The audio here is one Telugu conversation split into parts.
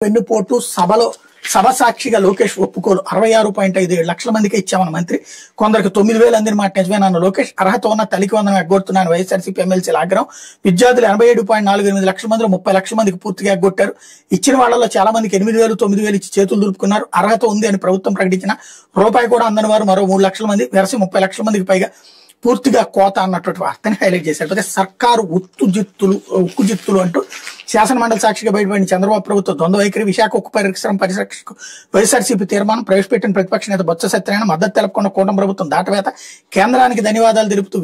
వెన్నుపోటు సభ సాక్షిగా లోకేష్ ఒప్పుకోలు 66.57 లక్షల మందికి ఇచ్చామన్న మంత్రి కొందరికి 9,000 అందిన మాట నిజమేనన్న లోకేష్ అర్హత ఉన్న తల్లికి వందనం ఎగ్గొడుతున్నాను వైఎస్ఆర్సీపీ ఎమ్మెల్సీల ఆగ్రహం విద్యార్థులు 87.48 లక్షల మందిలో 30 లక్షల మందికి పూర్తిగా ఎగ్గొట్టారు ఇచ్చిన వాళ్ళలో చాలా మందికి 8,000 9,000 ఇచ్చి చేతులు దులుపుకున్నారు అర్హత ఉంది అని ప్రభుత్వం ప్రకటించిన రూపాయి కూడా అందని వారు మరో 3 లక్షల మంది వెరసి 30 లక్షల మందికి పైగా పూర్తిగా కోత అన్నటువంటి వార్తని హైలైట్ చేశారు. సర్కారు ఉక్కుజిత్తులు అంటూ శాసనమండలి సాక్షిగా బయటపడిన చంద్రబాబు ప్రభుత్వం ద్వంద్వ వైఖరి విశాఖ ఉక్కు పరిరక్షణకు వైఎస్ఆర్సీపీ తీర్మానం ప్రవేశపెట్టిన ప్రతిపక్ష నేత బొత్స సత్యనారాయణ మద్దతు తెలపకుండా కూటమి ప్రభుత్వం దాటవేత కేంద్రానికి ధన్యవాదాలు తెలుపుతూ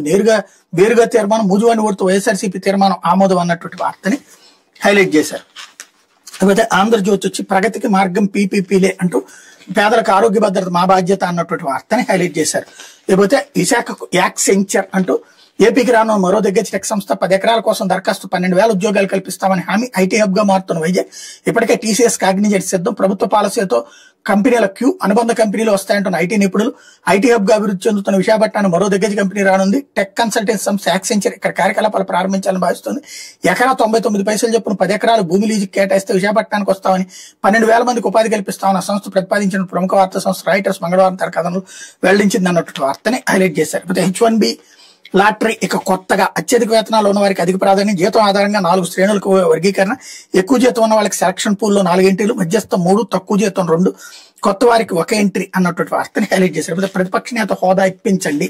వేరుగా తీర్మానం ముజువాని ఓడుతూ వైఎస్ఆర్సీపీ తీర్మానం ఆమోదం అన్నటువంటి వార్తని హైలైట్ చేశారు. లేకపోతే ఆంధ్రజ్యోతి వచ్చి ప్రగతికి మార్గం పీపీపీలే అంటూ పేదలకు ఆరోగ్య భద్రత మా బాధ్యత అన్నటువంటి వార్తని హైలైట్ చేశారు. లేకపోతే విశాఖకు యాక్సెంచర్ అంటూ ఏపీకి రానున్న మరో దగ్గర టెక్ సంస్థ 10 ఎకరాల కోసం దరఖాస్తు 12,000 ఉద్యోగాలు కల్పిస్తామని హామీ ఐటీ హబ్ గా మారుతున్న వైజాగ్ ఇప్పటికే టీసీఎస్ కాగ్నిజెంట్ సిద్ధం ప్రభుత్వ పాలసీతో కంపెనీల క్యూ అనుబంధ కంపెనీలు వస్తాయంటున్న ఐటీ నిపుణులు ఐటీ హబ్ గా అభివృద్ధి చెందుతున్న విశాఖపట్నాన్ని మరో దగ్గర కంపెనీ రానుంది టెక్ కన్సల్టెన్సీ సంస్థ యాక్సెంచర్ ఇక్కడ కార్యకలాపాలు ప్రారంభించాలని భావిస్తుంది ఎకరా 99 పైసలు చొప్పున 10 ఎకరాలు భూమి లీజుకి కేటాయిస్తే విశాఖపట్నానికి వస్తామని 12,000 మందికి ఉపాధి కల్పిస్తామని ఆ సంస్థ ప్రతిపాదించిన ప్రముఖ వార్తా సంస్థ రాయిటర్స్ మంగళవారం తన కథను వెల్లడించింది అన్నట్టు వార్తని హైలైట్ చేశారు. H1B లాటరీ ఇక కొత్తగా అత్యధిక వేతనాలు ఉన్న వారికి అధిక ప్రాధాన్యం జీతం ఆధారంగా 4 శ్రేణులకు వర్గీకరణ ఎక్కువ జీతం ఉన్న వాళ్ళకి సెలక్షన్ పూల్లో 4 ఎంట్రీలు మధ్యస్థం 3 తక్కువ జీతం 2 కొత్త వారికి 1 ఎంట్రీ అన్నటువంటి వార్తని హైలైట్ చేశారు. ప్రతిపక్ష నేత హోదా ఇప్పించండి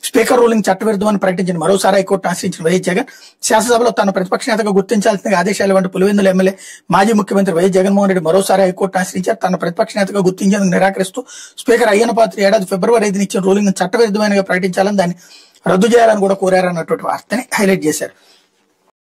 స్పీకర్ రూలింగ్ చట్టవిరుద్ధమని ప్రకటించిన మరోసారి హైకోర్టు ఆశ్రయించిన వైఎస్ జగన్ శాసనసభలో తాను ప్రతిపక్ష నేతగా గుర్తించాల్సిన ఆదేశాలు వంటి పులివెందుల ఎమ్మెల్యే మాజీ ముఖ్యమంత్రి వైఎస్ జగన్మోహన్ రెడ్డి మరోసారి హైకోర్టు ఆశ్రయించారు తన ప్రతిపక్ష నేతగా గుర్తించేందుకు నిరాకరిస్తూ స్పీకర్ అయ్యన్న పాత్ర ఏడాది ఫిబ్రవరి 5 ఇచ్చిన రూలింగ్ చట్టవిరుద్ధమైనగా ప్రకటించాలని దాన్ని రద్దు చేయాలని కూడా కోరారన్నటువంటి వార్తని హైలైట్ చేశారు.